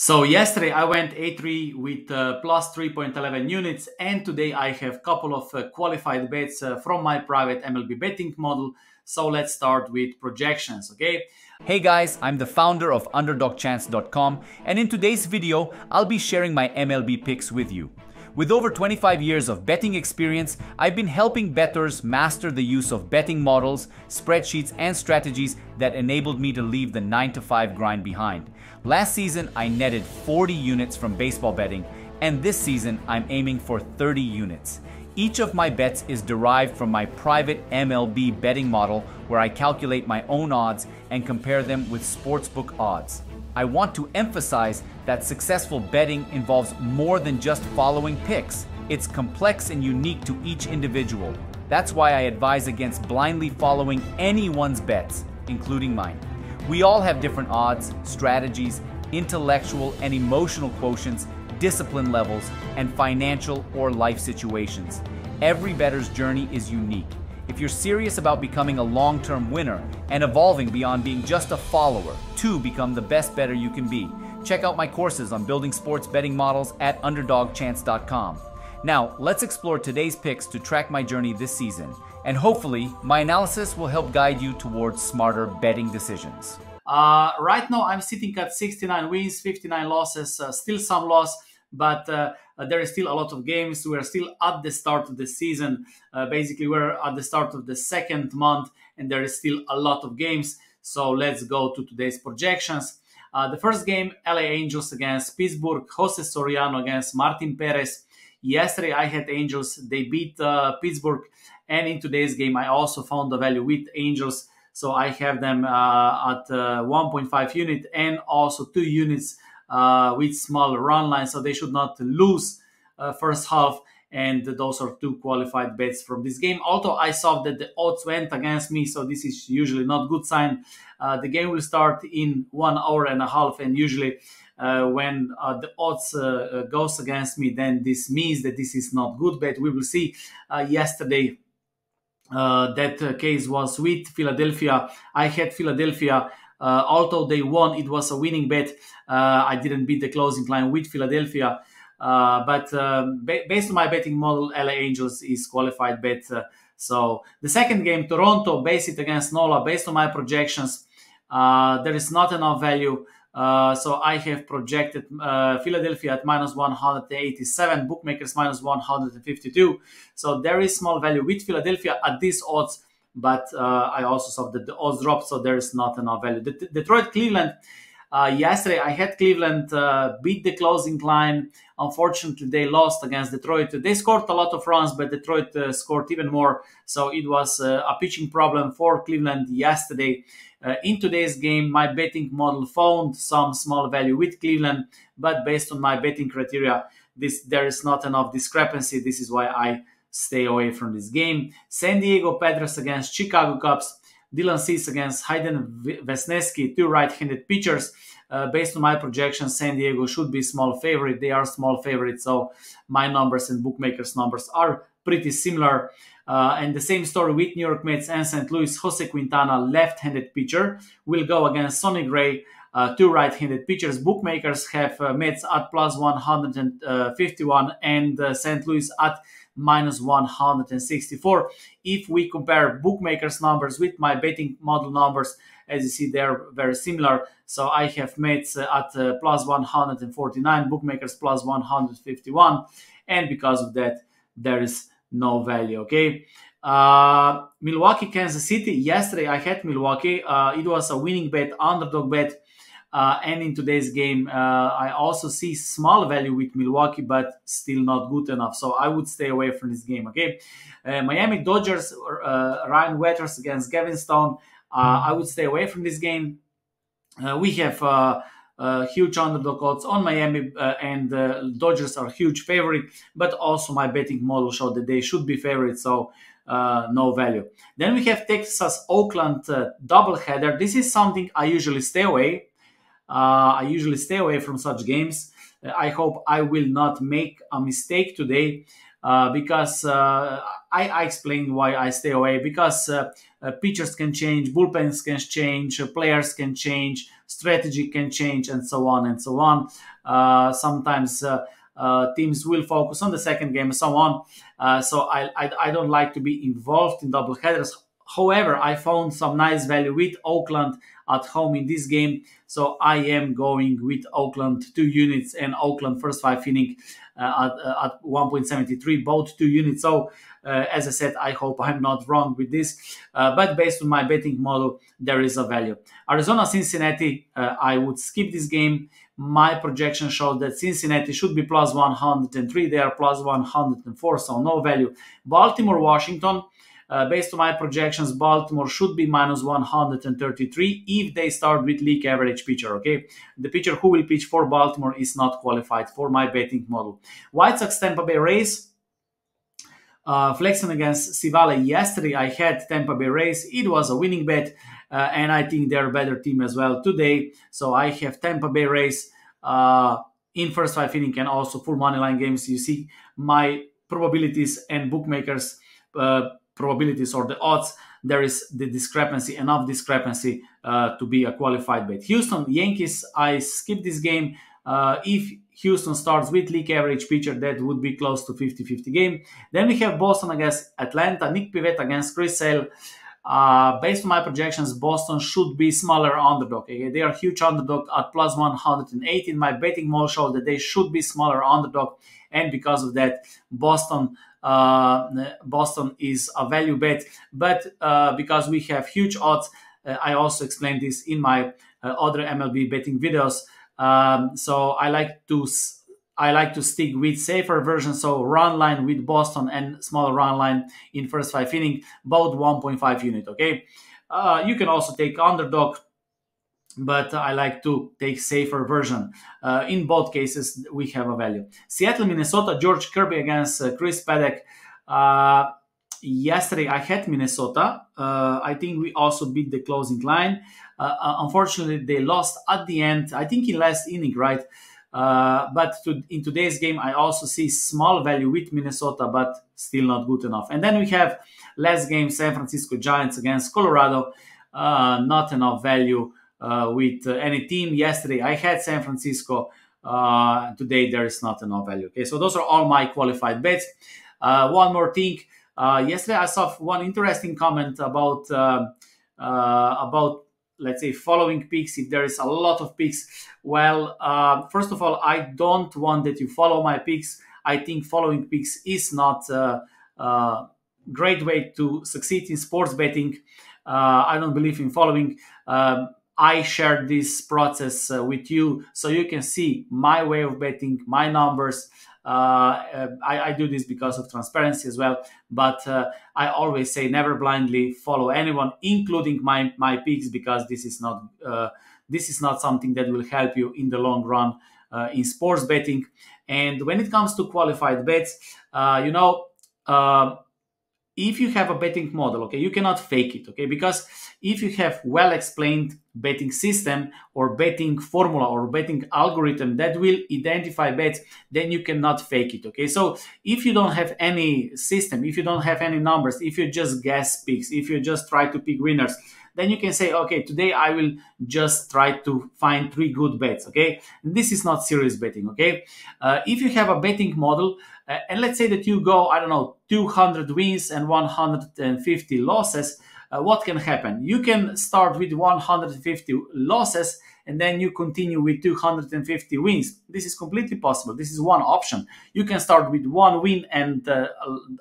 So yesterday I went A3 with plus 3.11 units, and today I have a couple of qualified bets from my private MLB betting model. So let's start with projections, okay? Hey guys, I'm the founder of underdogchance.com, and in today's video, I'll be sharing my MLB picks with you. With over 25 years of betting experience, I've been helping bettors master the use of betting models, spreadsheets, and strategies that enabled me to leave the 9-to-5 grind behind. Last season, I netted 40 units from baseball betting, and this season, I'm aiming for 30 units. Each of my bets is derived from my private MLB betting model where I calculate my own odds and compare them with sportsbook odds. I want to emphasize that successful betting involves more than just following picks. It's complex and unique to each individual. That's why I advise against blindly following anyone's bets, including mine. We all have different odds, strategies, intellectual and emotional quotients, discipline levels, and financial or life situations. Every bettor's journey is unique. If you're serious about becoming a long-term winner and evolving beyond being just a follower to become the best bettor you can be, check out my courses on building sports betting models at underdogchance.com. Now, let's explore today's picks to track my journey this season, and hopefully, my analysis will help guide you towards smarter betting decisions. Right now, I'm sitting at 69 wins, 59 losses, still some loss, but there is still a lot of games. We're still at the start of the season. Basically, we're at the start of the second month, and there is still a lot of games. So let's go to today's projections. The first game, LA Angels against Pittsburgh, Jose Soriano against Martin Perez. Yesterday, I had Angels. They beat Pittsburgh. And in today's game, I also found the value with Angels. So I have them at 1.5 unit and also 2 units with small run line. So they should not lose first half. And those are 2 qualified bets from this game. Although I saw that the odds went against me, so this is usually not a good sign. The game will start in 1 hour and a half, and usually when the odds goes against me, then this means that this is not good bet. We will see. Yesterday, that case was with Philadelphia. I had Philadelphia. Although they won, it was a winning bet. I didn't beat the closing line with Philadelphia. But based on my betting model, LA Angels is qualified bet. So the second game, Toronto, base it against Nola. Based on my projections, there is not enough value. So I have projected Philadelphia at minus 187, bookmakers minus 152. So there is small value with Philadelphia at these odds, but I also saw that the odds dropped, so there is not enough value. Detroit, Cleveland. Yesterday, I had Cleveland beat the closing line. Unfortunately, they lost against Detroit. They scored a lot of runs, but Detroit scored even more. So it was a pitching problem for Cleveland yesterday. In today's game, my betting model found some small value with Cleveland, but based on my betting criteria, there is not enough discrepancy. This is why I stay away from this game. San Diego Padres against Chicago Cubs. Dylan Cease against Hayden Wesneski, 2 right-handed pitchers. Based on my projections, San Diego should be small favorite. They are small favorites, so my numbers and bookmakers' numbers are pretty similar. And the same story with New York Mets and St. Louis. Jose Quintana, left-handed pitcher, will go against Sonny Gray, 2 right-handed pitchers. Bookmakers have Mets at plus 151 and St. Louis at minus 164. If we compare bookmakers numbers with my betting model numbers, as you see, they're very similar. So I have Mets at plus 149, bookmakers plus 151. And because of that, there is no value, okay? Milwaukee, Kansas City. Yesterday, I had Milwaukee. It was a winning bet, underdog bet. And in today's game, I also see small value with Milwaukee, but still not good enough. So I would stay away from this game, okay? Miami Dodgers, Ryan Weathers against Gavin Stone. I would stay away from this game. We have huge underdog odds on Miami, and Dodgers are huge favorite, but also my betting model showed that they should be favorites, so no value. Then we have Texas-Oakland doubleheader. This is something I usually stay away. I usually stay away from such games. I hope I will not make a mistake today because I explained why I stay away. Because pitchers can change, bullpens can change, players can change. strategy can change, and so on and so on. Sometimes teams will focus on the second game and so on. So I don't like to be involved in double headers. However, I found some nice value with Oakland at home in this game, so I am going with Oakland 2 units and Oakland first 5 inning at 1.73, both 2 units. So as I said, I hope I'm not wrong with this, but based on my betting model, there is a value. Arizona Cincinnati, I would skip this game. My projection showed that Cincinnati should be plus 103. They are plus 104, so no value. Baltimore Washington. Based on my projections, Baltimore should be minus 133 if they start with league average pitcher, okay? The pitcher who will pitch for Baltimore is not qualified for my betting model. White Sox Tampa Bay Rays, flexing against Civale yesterday, I had Tampa Bay Rays. It was a winning bet, and I think they're a better team as well today. So I have Tampa Bay Rays in first 5 inning and also full money line games. You see my probabilities and bookmakers probabilities or the odds, there is the discrepancy, enough discrepancy to be a qualified bet. Houston Yankees, I skipped this game. If Houston starts with league average pitcher, that would be close to 50-50 game. Then we have Boston against Atlanta, Nick Pivetta against Chris Sale. Based on my projections, Boston should be smaller underdog. Okay? They are huge underdog at plus 118. My betting model showed that they should be smaller underdog, and because of that, Boston is a value bet. But because we have huge odds, I also explained this in my other MLB betting videos. So I like to stick with safer version, so run line with Boston and smaller run line in first 5 inning, both 1.5 unit. Okay, you can also take underdog, but I like to take safer version. In both cases, we have a value. Seattle, Minnesota, George Kirby against Chris Paddock. Yesterday, I had Minnesota. I think we also beat the closing line. Unfortunately, they lost at the end, I think in last inning, right? But in today's game, I also see small value with Minnesota, but still not good enough. And then we have last game, San Francisco Giants against Colorado. Not enough value with any team. Yesterday, I had San Francisco. Today, there is not enough value. Okay, so those are all my qualified bets. One more thing. Yesterday, I saw one interesting comment about let's say following picks. If there is a lot of picks, well, first of all, I don't want that you follow my picks. I think following picks is not a great way to succeed in sports betting. I don't believe in following. I share this process with you so you can see my way of betting, my numbers. I do this because of transparency as well, but I always say never blindly follow anyone, including my picks, because this is not something that will help you in the long run in sports betting. And when it comes to qualified bets, if you have a betting model, okay, you cannot fake it, okay? Because if you have well-explained betting system or betting formula or betting algorithm that will identify bets, then you cannot fake it, okay? So if you don't have any system, if you don't have any numbers, if you just guess picks, if you just try to pick winners, then you can say, okay, today I will just try to find 3 good bets, okay? This is not serious betting, okay? If you have a betting model, and let's say that you go, I don't know, 200 wins and 150 losses, what can happen? You can start with 150 losses and then you continue with 250 wins. This is completely possible. This is one option. You can start with 1 win and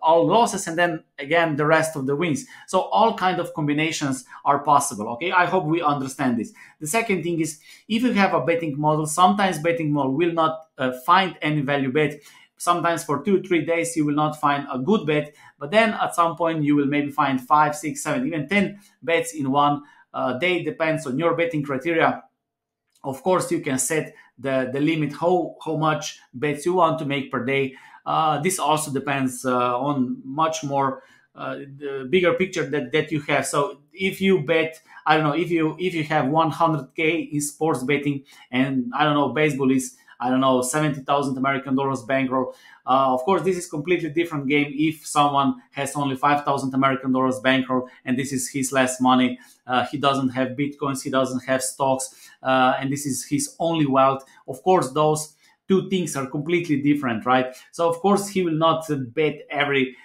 all losses, and then again the rest of the wins. So all kind of combinations are possible. Okay, I hope we understand this. The second thing is, if you have a betting model, sometimes betting model will not find any value bet. Sometimes for 2-3 days you will not find a good bet, but then at some point you will maybe find 5, 6, 7, even 10 bets in one day. Depends on your betting criteria. Of course, you can set the limit, how much bets you want to make per day. This also depends on much more the bigger picture that you have. So if you bet, I don't know, if you have 100K in sports betting, and I don't know, baseball is I don't know, 70,000 American dollars bankroll. Of course, this is completely different game if someone has only 5,000 American dollars bankroll and this is his less money. He doesn't have bitcoins, he doesn't have stocks, and this is his only wealth. Of course, those two things are completely different, right? So of course he will not bet every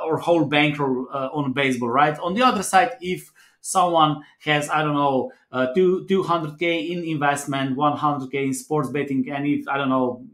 or whole bankroll on baseball, right? On the other side, if someone has, I don't know, 200K in investment, 100K in sports betting, and if, I don't know,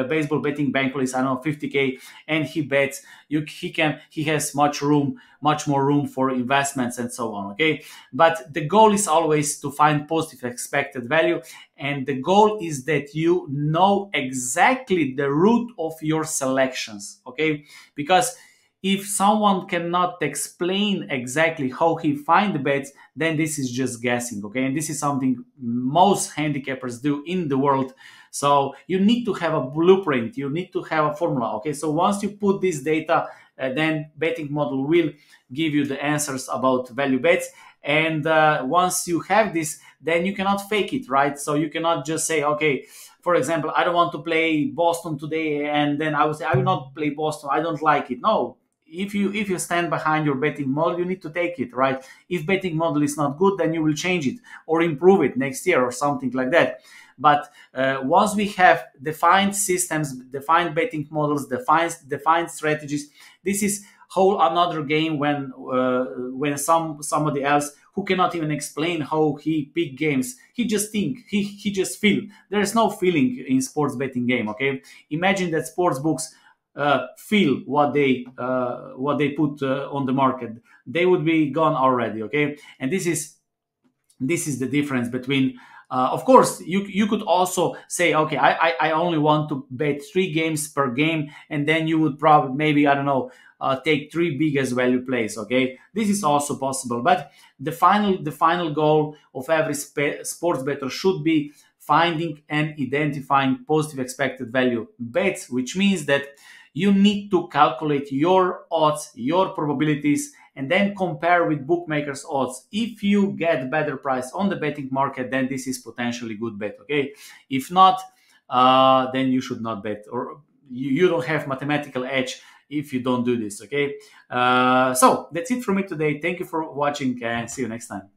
baseball betting bankroll is, I don't know, 50K, and he bets, he has much more room for investments and so on. Okay, but the goal is always to find positive expected value, and the goal is that you know exactly the route of your selections. Okay, because if someone cannot explain exactly how he find the bets, then this is just guessing. Okay, and this is something most handicappers do in the world. So you need to have a blueprint, you need to have a formula. Okay, so once you put this data, then betting model will give you the answers about value bets. And once you have this, then you cannot fake it, right? So you cannot just say, okay, for example, I don't want to play Boston today, and then I will say I will not play Boston, I don't like it. No, if you stand behind your betting model, you need to take it, right? If betting model is not good, then you will change it or improve it next year or something like that. But once we have defined systems, defined betting models, defined strategies, this is whole another game when somebody else who cannot even explain how he pick games, he just think, he just feel. There is no feeling in sports betting game. Okay, imagine that sports books feel what they put on the market, they would be gone already. Okay, and this is the difference between. Of course, you could also say, okay, I only want to bet 3 games per game, and then you would probably maybe, I don't know, take 3 biggest value plays. Okay, this is also possible, but the final goal of every sports bettor should be finding and identifying positive expected value bets, which means that you need to calculate your odds, your probabilities, and then compare with bookmakers' odds. If you get better price on the betting market, then this is potentially good bet. Okay, if not, then you should not bet, or you don't have mathematical edge if you don't do this. Okay, so that's it from me today. Thank you for watching, and see you next time.